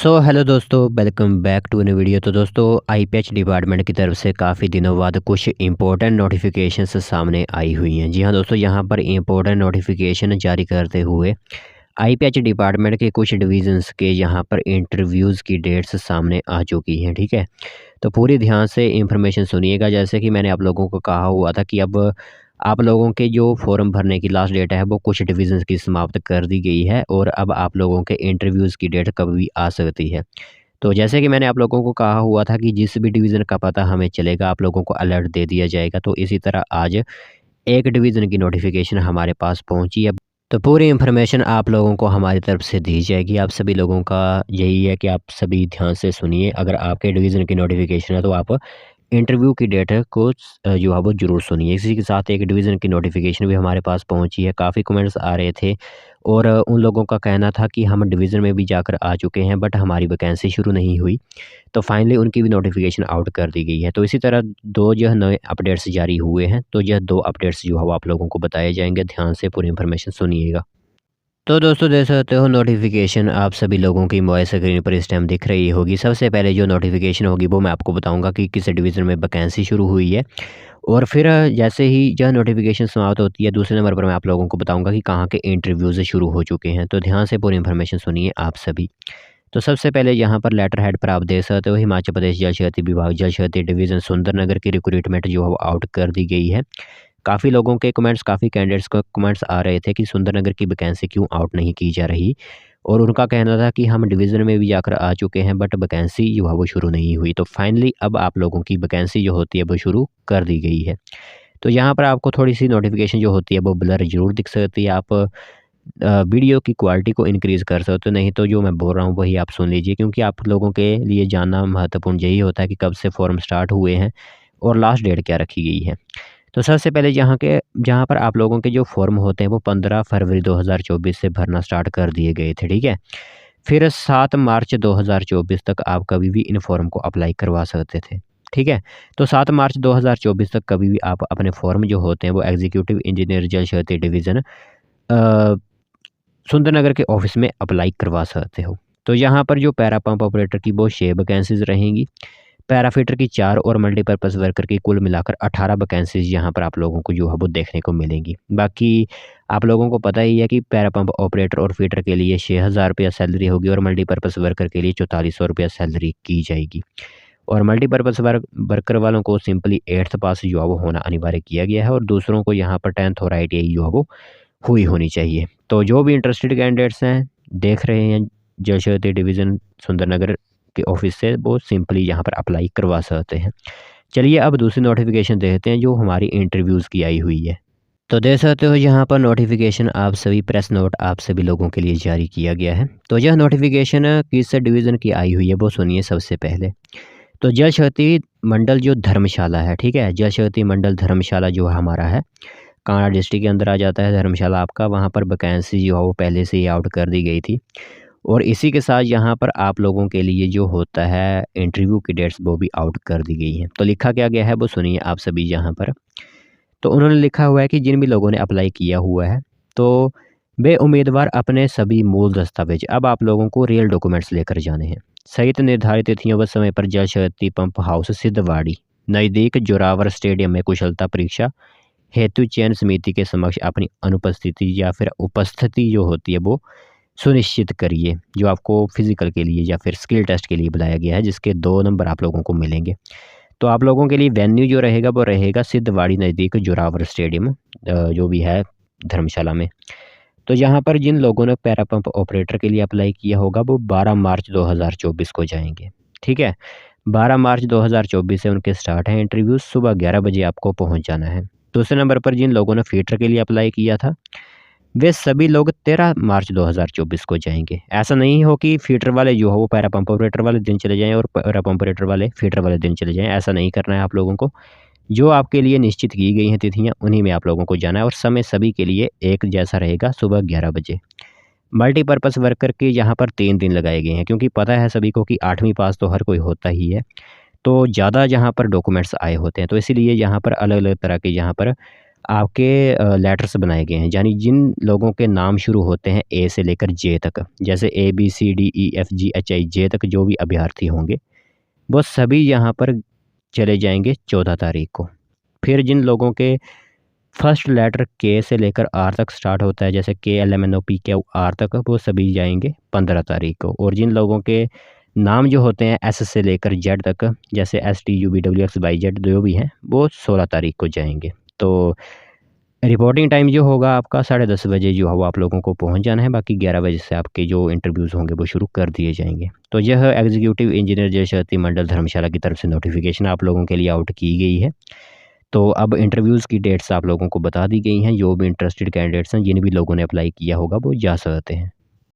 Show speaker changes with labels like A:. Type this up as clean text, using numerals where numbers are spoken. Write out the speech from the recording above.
A: सो hello दोस्तों, welcome back to new video. तो दोस्तों, आईपीएच डिपार्टमेंट की तरफ से काफ़ी दिनों बाद कुछ इंपॉर्टेंट नोटिफिकेशंस सामने आई हुई हैं। जी हाँ दोस्तों, यहाँ पर इंपॉर्टेंट नोटिफिकेशन जारी करते हुए आईपीएच डिपार्टमेंट के कुछ डिवीजन्स के यहाँ पर इंटरव्यूज़ की डेट्स सामने आ चुकी हैं। ठीक है, तो पूरी ध्यान से इंफॉर्मेशन सुनिएगा। जैसे कि मैंने आप लोगों को कहा हुआ था कि अब आप लोगों के जो फॉर्म भरने की लास्ट डेट है वो कुछ डिवीज़न्स की समाप्त कर दी गई है और अब आप लोगों के इंटरव्यूज़ की डेट कभी भी आ सकती है। तो जैसे कि मैंने आप लोगों को कहा हुआ था कि जिस भी डिवीज़न का पता हमें चलेगा आप लोगों को अलर्ट दे दिया जाएगा। तो इसी तरह आज एक डिवीज़न की नोटिफिकेशन हमारे पास पहुंची है। तो पूरी इन्फॉर्मेशन आप लोगों को हमारी तरफ से दी जाएगी। आप सभी लोगों का यही है कि आप सभी ध्यान से सुनिए। अगर आपके डिवीज़न की नोटिफिकेशन है तो आप इंटरव्यू की डेट को जो है वो ज़रूर सुनिए। इसी के साथ एक डिवीज़न की नोटिफिकेशन भी हमारे पास पहुंची है। काफ़ी कमेंट्स आ रहे थे और उन लोगों का कहना था कि हम डिवीज़न में भी जाकर आ चुके हैं बट हमारी वैकेंसी शुरू नहीं हुई। तो फाइनली उनकी भी नोटिफिकेशन आउट कर दी गई है। तो इसी तरह 2 जो है नए अपडेट्स जारी हुए हैं। तो यह 2 अपडेट्स जो है वो आप लोगों को बताए जाएँगे। ध्यान से पूरी इन्फॉर्मेशन सुनिएगा। तो दोस्तों, देख सकते हो नोटिफिकेशन आप सभी लोगों की मोबाइल स्क्रीन पर इस टाइम दिख रही होगी। सबसे पहले जो नोटिफिकेशन होगी वो मैं आपको बताऊंगा कि किस डिवीज़न में वैकेंसी शुरू हुई है। और फिर जैसे ही यह नोटिफिकेशन समाप्त होती है दूसरे नंबर पर मैं आप लोगों को बताऊंगा कि कहाँ के इंटरव्यूज़ शुरू हो चुके हैं। तो ध्यान से पूरी इन्फॉर्मेशन सुनिए आप सभी। तो सबसे पहले यहाँ पर लेटर हेड पर आप देख सकते हो हिमाचल प्रदेश जल शक्ति विभाग जल शक्ति डिवीज़न सुंदरनगर की रिक्रूटमेंट जो है वो आउट कर दी गई है। काफ़ी लोगों के कमेंट्स, काफ़ी कैंडिडेट्स को कमेंट्स आ रहे थे कि सुंदरनगर की वैकेंसी क्यों आउट नहीं की जा रही और उनका कहना था कि हम डिवीज़न में भी जाकर आ चुके हैं बट वैकेंसी जो है वो शुरू नहीं हुई। तो फाइनली अब आप लोगों की वैकेंसी जो होती है वो शुरू कर दी गई है। तो यहाँ पर आपको थोड़ी-सी नोटिफ़िकेशन जो होती है वो ब्लर ज़रूर दिख सकती है। आप वीडियो की क्वालिटी को इंक्रीज़ कर सकते हो, नहीं तो जो मैं बोल रहा हूँ वही आप सुन लीजिए, क्योंकि आप लोगों के लिए जानना महत्वपूर्ण यही होता है कि कब से फॉर्म स्टार्ट हुए हैं और लास्ट डेट क्या रखी गई है। तो सबसे पहले जहाँ पर आप लोगों के जो फॉर्म होते हैं वो 15 फरवरी 2024 से भरना स्टार्ट कर दिए गए थे। ठीक है, फिर 7 मार्च 2024 तक आप कभी भी इन फॉर्म को अप्लाई करवा सकते थे। ठीक है, तो 7 मार्च 2024 तक कभी भी आप अपने फॉर्म जो होते हैं वो एग्जीक्यूटिव इंजीनियर जल शक्ति डिवीज़न सुंदरनगर के ऑफिस में अप्लाई करवा सकते हो। तो यहाँ पर जो पैरा पंप ऑपरेटर की वो 6 वैकेंसीज़ रहेंगी, पैरा फिटर की 4 और मल्टीपर्पज़ वर्कर की कुल मिलाकर 18 वैकेंसीज़ यहाँ पर आप लोगों को जो है वो देखने को मिलेंगी। बाकी आप लोगों को पता ही है कि पैरा पंप ऑपरेटर और फिटर के लिए 6,000 रुपया सैलरी होगी और मल्टीपर्पज़ वर्कर के लिए 4400 रुपया सैलरी की जाएगी। और मल्टीपर्पज़ वर्कर वालों को सिंपली 8th पास जो है वो होना अनिवार्य किया गया है और दूसरों को यहाँ पर 10th और ITI जो है वो हुई होनी चाहिए। तो जो भी इंटरेस्टेड कैंडिडेट्स हैं, देख रहे हैं जल शक्ति डिवीज़न सुंदरनगर के ऑफिस से, वो सिंपली यहाँ पर अप्लाई करवा सकते हैं। चलिए अब दूसरी नोटिफिकेशन देखते हैं जो हमारी इंटरव्यूज़ की आई हुई है। तो देख सकते हो यहाँ पर नोटिफिकेशन आप सभी प्रेस नोट आप सभी लोगों के लिए जारी किया गया है। तो यह नोटिफिकेशन किस डिवीज़न की आई हुई है वो सुनिए सबसे पहले। तो जल शक्ति मंडल जो धर्मशाला है, ठीक है, जल शक्ति मंडल धर्मशाला जो हमारा है कांगड़ा डिस्ट्रिक्ट के अंदर आ जाता है धर्मशाला आपका। वहाँ पर वैकेंसी जो है वो पहले से ही आउट कर दी गई थी और इसी के साथ यहाँ पर आप लोगों के लिए जो होता है इंटरव्यू की डेट्स वो भी आउट कर दी गई हैं। तो लिखा क्या गया है वो सुनिए आप सभी यहाँ पर। तो उन्होंने लिखा हुआ है कि जिन भी लोगों ने अप्लाई किया हुआ है तो वे उम्मीदवार अपने सभी मूल दस्तावेज अब आप लोगों को रियल डॉक्यूमेंट्स लेकर जाने हैं सहित निर्धारित तिथियों व समय पर जल शक्ति पंप हाउस सिद्धवाड़ी नज़दीक जोरावर स्टेडियम में कुशलता परीक्षा हेतु चयन समिति के समक्ष अपनी अनुपस्थिति या फिर उपस्थिति जो होती है वो सुनिश्चित करिए, जो आपको फिजिकल के लिए या फिर स्किल टेस्ट के लिए बुलाया गया है, जिसके 2 नंबर आप लोगों को मिलेंगे। तो आप लोगों के लिए वेन्यू जो रहेगा वो रहेगा सिद्धवाड़ी नज़दीक जोरावर स्टेडियम जो भी है धर्मशाला में। तो यहाँ पर जिन लोगों ने पैरा पंप ऑपरेटर के लिए अप्लाई किया होगा वो 12 मार्च 2024 को जाएंगे। ठीक है, 12 मार्च 2024 से उनके स्टार्ट है इंटरव्यू। सुबह 11 बजे आपको पहुँच जाना है। दूसरे नंबर पर जिन लोगों ने फीटर के लिए अप्लाई किया था वे सभी लोग 13 मार्च 2024 को जाएंगे। ऐसा नहीं हो कि फीटर वाले जो हो वो पैरा पंप ऑपरेटर वाले दिन चले जाएं और पैरा पंप ऑपरेटर वाले फीटर वाले दिन चले जाएं। ऐसा नहीं करना है आप लोगों को। जो आपके लिए निश्चित की गई हैं तिथियां उन्हीं में आप लोगों को जाना है और समय सभी के लिए एक जैसा रहेगा, सुबह 11 बजे। मल्टीपर्पज़ वर्कर के यहाँ पर 3 दिन लगाए गए हैं, क्योंकि पता है सभी को कि 8वीं पास तो हर कोई होता ही है। तो ज़्यादा जहाँ पर डॉक्यूमेंट्स आए होते हैं तो इसीलिए यहाँ पर अलग अलग तरह के यहाँ पर आपके लेटर्स बनाए गए हैं, यानी जिन लोगों के नाम शुरू होते हैं ए से लेकर जे तक, जैसे ABCDEFGHI जे तक जो भी अभ्यर्थी होंगे वो सभी यहाँ पर चले जाएंगे 14 तारीख को। फिर जिन लोगों के फर्स्ट लेटर के से लेकर आर तक स्टार्ट होता है, जैसे KLMNOPQR तक, वो सभी जाएंगे 15 तारीख को। और जिन लोगों के नाम जो होते हैं एस से लेकर जेड तक, जैसे STUVWXYZ जो भी हैं, वो 16 तारीख को जाएंगे। तो रिपोर्टिंग टाइम जो होगा आपका 10:30 बजे जो है वो आप लोगों को पहुंच जाना है। बाकी 11 बजे से आपके जो इंटरव्यूज़ होंगे वो शुरू कर दिए जाएंगे। तो यह एग्जीक्यूटिव इंजीनियर जयशक्ति मंडल धर्मशाला की तरफ से नोटिफिकेशन आप लोगों के लिए आउट की गई है। तो अब इंटरव्यूज़ की डेट्स आप लोगों को बता दी गई हैं। जो भी इंटरेस्टेड कैंडिडेट्स हैं, जिन भी लोगों ने अप्लाई किया होगा वो जा सकते हैं।